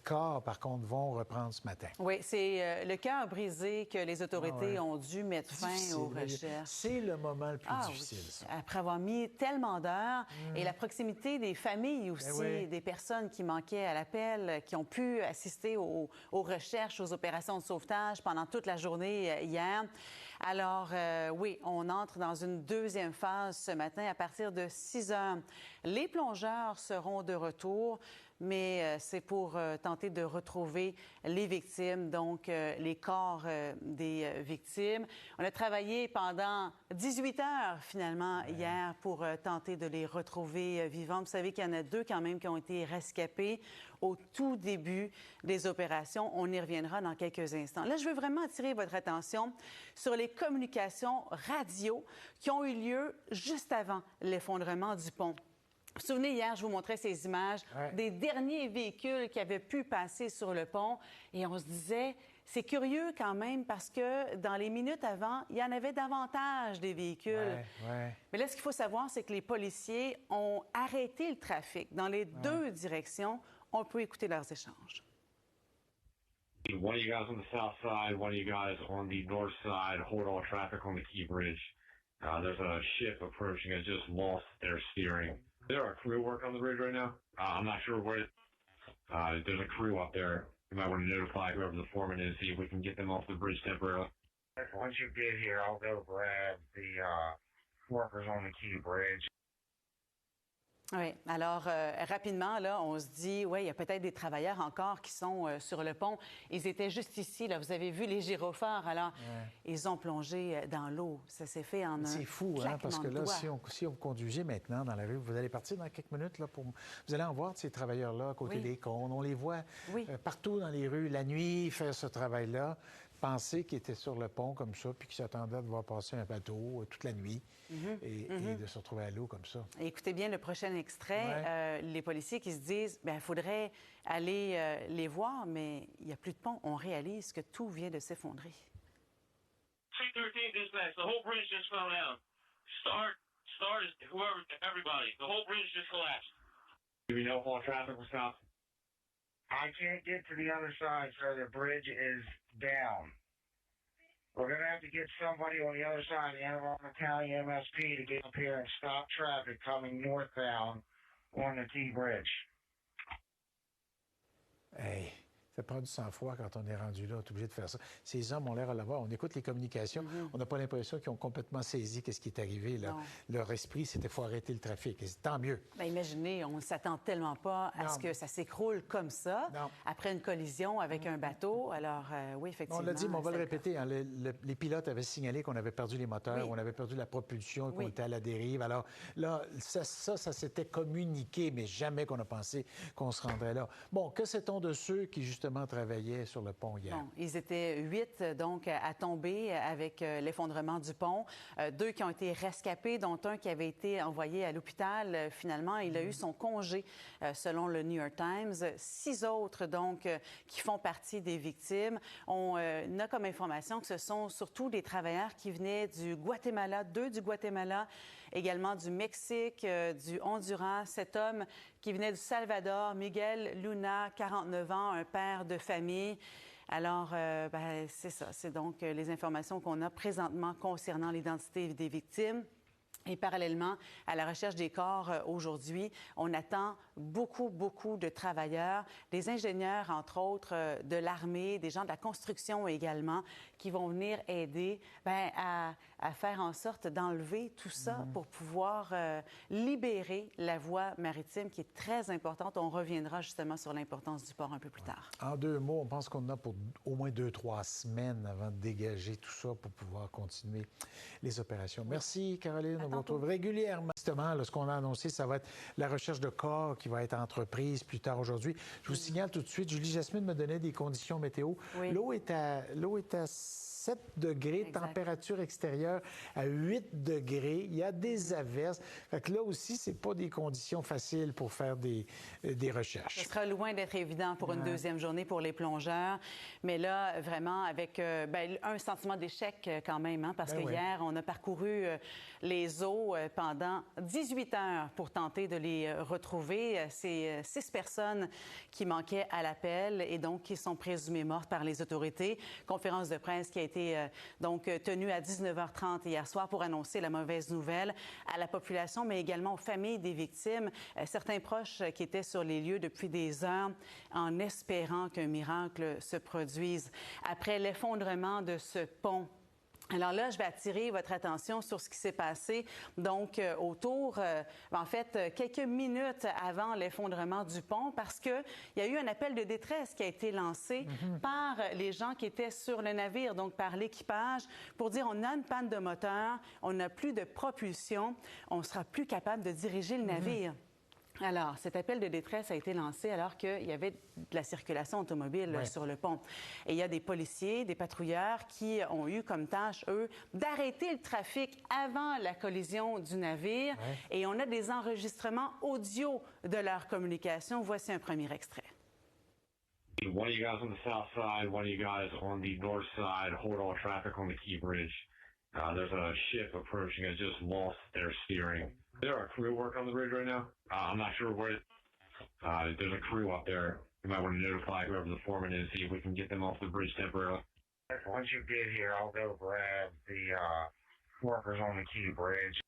corps, par contre, vont reprendre ce matin. Oui, c'est le cœur brisé que les autorités ont dû mettre fin aux recherches. C'est le moment le plus difficile, oui. ça. Après avoir mis tellement d'heures et la proximité des familles aussi, des personnes qui manquaient à l'appel, qui ont pu assister aux recherches, aux opérations de sauvetage pendant toute la journée hier. Alors, oui, on entre dans une deuxième phase ce matin à partir de 6 heures. Les plongeurs seront de retour, mais c'est pour tenter de retrouver les victimes, donc les corps des victimes. On a travaillé pendant 18 heures, finalement, hier, pour tenter de les retrouver vivants. Vous savez qu'il y en a 2 quand même qui ont été rescapés au tout début des opérations. On y reviendra dans quelques instants. Là, je veux vraiment attirer votre attention sur les communications radio qui ont eu lieu juste avant l'effondrement du pont. Vous vous souvenez, hier, je vous montrais ces images des derniers véhicules qui avaient pu passer sur le pont et on se disait, c'est curieux quand même parce que dans les minutes avant, il y en avait davantage des véhicules. Mais là, ce qu'il faut savoir, c'est que les policiers ont arrêté le trafic dans les 2 directions. On peut écouter leurs échanges. One of you guys on the south side, one of you guys on the north side, hold all traffic on the Key Bridge. There's a ship approaching. It just lost their steering. There are crew work on the bridge right now. I'm not sure where. There's a crew up there. You might want to notify whoever the foreman is, see if we can get them off the bridge temporarily. Once you get here, I'll go grab the workers on the Key Bridge. Oui. Alors, rapidement, là, on se dit, oui, il y a peut-être des travailleurs encore qui sont sur le pont. Ils étaient juste ici, là. Vous avez vu les gyrophares. Alors, ils ont plongé dans l'eau. Ça s'est fait en un C'est fou, hein, parce que là, si on conduisait maintenant dans la rue, vous allez partir dans quelques minutes, là, vous allez en voir de ces travailleurs-là à côté des cônes. On les voit partout dans les rues la nuit faire ce travail-là. Penser qu'ils étaient sur le pont comme ça, puis qu'ils s'attendaient de voir passer un bateau toute la nuit et de se retrouver à l'eau comme ça. Écoutez bien le prochain extrait. Les policiers qui se disent, il faudrait aller les voir, mais il n'y a plus de pont. On réalise que tout vient de s'effondrer. 313 dispatch, the whole bridge just fell down. Start, whoever, everybody. The whole bridge just collapsed. Do we know if all traffic was stopped? I can't get to the other side, sir. The bridge is down. We're going to have to get somebody on the other side of the Anne Arundel County MSP to get up here and stop traffic coming northbound on the T Bridge. Hey, ça prend du sang-froid quand on est rendu là, on est obligé de faire ça. Ces hommes ont l'air à l'avoir. On écoute les communications, on n'a pas l'impression qu'ils ont complètement saisi ce qui est arrivé. Là. Leur esprit, c'était faut arrêter le trafic. Et tant mieux. Bien, imaginez, on ne s'attend tellement pas à ce que ça s'écroule comme ça, après une collision avec un bateau. Alors, oui, effectivement. On l'a dit, mais on va le répéter. Hein, les pilotes avaient signalé qu'on avait perdu les moteurs, on avait perdu la propulsion, qu'on était à la dérive. Alors là, ça s'était communiqué, mais jamais qu'on a pensé qu'on se rendrait là. Bon, que sait-on de ceux qui, justement, travaillaient sur le pont hier? Bon, ils étaient 8, donc, à tomber avec l'effondrement du pont. 2 qui ont été rescapés, dont un qui avait été envoyé à l'hôpital. Finalement, il a eu son congé, selon le New York Times. 6 autres, donc, qui font partie des victimes. On a comme information que ce sont surtout des travailleurs qui venaient du Guatemala, 2 du Guatemala, également du Mexique, du Honduras. Cet homme qui venait du Salvador, Miguel Luna, 49 ans, un père de famille. Alors, c'est ça. C'est donc les informations qu'on a présentement concernant l'identité des victimes. Et parallèlement à la recherche des corps aujourd'hui, on attend beaucoup de travailleurs, des ingénieurs, entre autres, de l'armée, des gens de la construction également, qui vont venir aider à faire en sorte d'enlever tout ça pour pouvoir libérer la voie maritime qui est très importante. On reviendra justement sur l'importance du port un peu plus tard. En 2 mots, on pense qu'on en a pour au moins 2-3 semaines avant de dégager tout ça pour pouvoir continuer les opérations. Merci, Caroline. On vous retrouve régulièrement. Justement, là, ce qu'on a annoncé, ça va être la recherche de corps qui va être entreprise plus tard aujourd'hui. Je vous signale tout de suite, Julie Jasmine me donnait des conditions météo. L'eau est à 7 degrés, Exact. température extérieure à 8 degrés. Il y a des averses. Fait que là aussi, c'est pas des conditions faciles pour faire des recherches. Ce sera loin d'être évident pour une deuxième journée pour les plongeurs. Mais là, vraiment, avec un sentiment d'échec quand même, hein, parce que hier, on a parcouru les eaux pendant 18 heures pour tenter de les retrouver. C'est 6 personnes qui manquaient à l'appel et donc qui sont présumées mortes par les autorités. Conférence de presse qui a été donc tenue à 19h30 hier soir pour annoncer la mauvaise nouvelle à la population, mais également aux familles des victimes. Certains proches qui étaient sur les lieux depuis des heures en espérant qu'un miracle se produise. Après l'effondrement de ce pont, alors là, je vais attirer votre attention sur ce qui s'est passé, donc en fait, quelques minutes avant l'effondrement du pont, parce qu'il y a eu un appel de détresse qui a été lancé par les gens qui étaient sur le navire, donc par l'équipage, pour dire on a une panne de moteur, on n'a plus de propulsion, on sera plus capable de diriger le navire. Alors, cet appel de détresse a été lancé alors qu'il y avait de la circulation automobile sur le pont. Et il y a des policiers, des patrouilleurs qui ont eu comme tâche, eux, d'arrêter le trafic avant la collision du navire. Et on a des enregistrements audio de leur communication. Voici un premier extrait. One of you guys on the south side, one of you guys on the north side, hold all traffic on the Key Bridge. There's a ship approaching. It just lost their steering. There are crew work on the bridge right now. I'm not sure where. There's a crew up there. You might want to notify whoever the foreman is, see if we can get them off the bridge temporarily. Once you get here, I'll go grab the workers on the Key Bridge.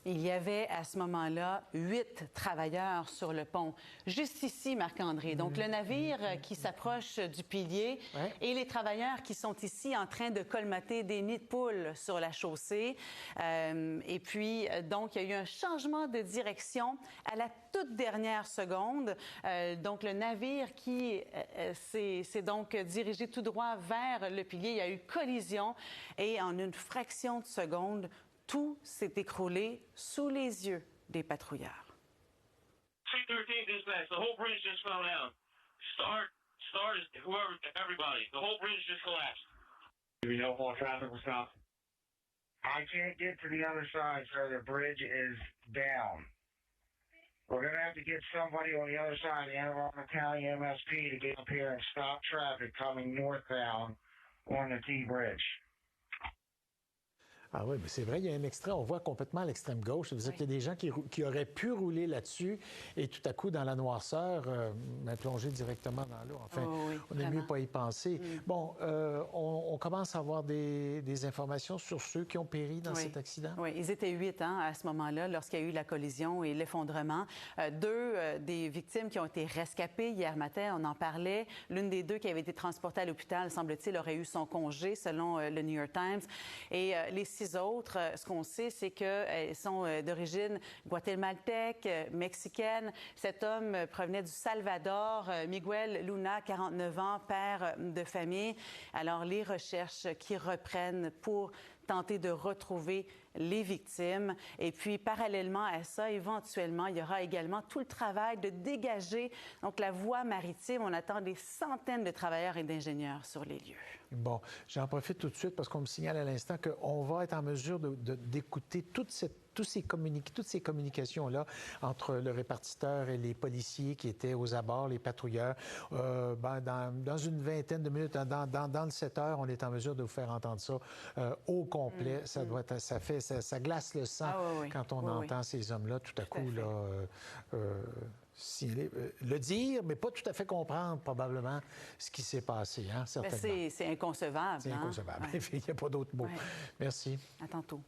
Il y avait à ce moment-là 8 travailleurs sur le pont. Juste ici, Marc-André. Donc, le navire qui s'approche du pilier et les travailleurs qui sont ici en train de colmater des nids de poules sur la chaussée. Et puis, donc, il y a eu un changement de direction à la toute dernière seconde. Donc, le navire qui s'est donc dirigé tout droit vers le pilier, il y a eu collision et en une fraction de seconde, tout s'est écroulé sous les yeux des patrouilleurs. 313 dispatch, the whole bridge just fell down. Start, whoever, everybody. The whole bridge just collapsed. Do we know if all traffic was stopped? I can't get to the other side, sir. The bridge is down. We're going to have to get somebody on the other side, the Anne Arundel County MSP, to get up here and stop traffic coming northbound on the T Bridge. Ah oui, mais c'est vrai, il y a un extrait, on voit complètement à l'extrême gauche. Ça veut dire qu'il y a des gens qui auraient pu rouler là-dessus et tout à coup, dans la noirceur, plonger directement dans l'eau. Enfin, on n'est mieux pas y penser. Bon, on commence à avoir des informations sur ceux qui ont péri dans cet accident? Oui, ils étaient 8 à ce moment-là, lorsqu'il y a eu la collision et l'effondrement. 2 des victimes qui ont été rescapées hier matin, on en parlait. L'une des 2 qui avait été transportée à l'hôpital, semble-t-il, aurait eu son congé, selon le New York Times. Et les 6 autres, ce qu'on sait, c'est qu'elles sont d'origine guatémaltèque, mexicaine. Cet homme provenait du Salvador, Miguel Luna, 49 ans, père de famille. Alors, les recherches qui reprennent pour tenter de retrouver les victimes. Et puis, parallèlement à ça, éventuellement, il y aura également tout le travail de dégager donc la voie maritime. On attend des centaines de travailleurs et d'ingénieurs sur les lieux. Bon, j'en profite tout de suite parce qu'on me signale à l'instant qu'on va être en mesure d'écouter toutes ces communications-là entre le répartiteur et les policiers qui étaient aux abords, les patrouilleurs. Dans une vingtaine de minutes, dans le 7 heures, on est en mesure de vous faire entendre ça au complet. Ça glace le sang quand on entend ces hommes-là tout à coup le dire, mais pas tout à fait comprendre probablement ce qui s'est passé, certainement. C'est inconcevable. C'est inconcevable. Il n'y a pas d'autre mot. Merci. À tantôt.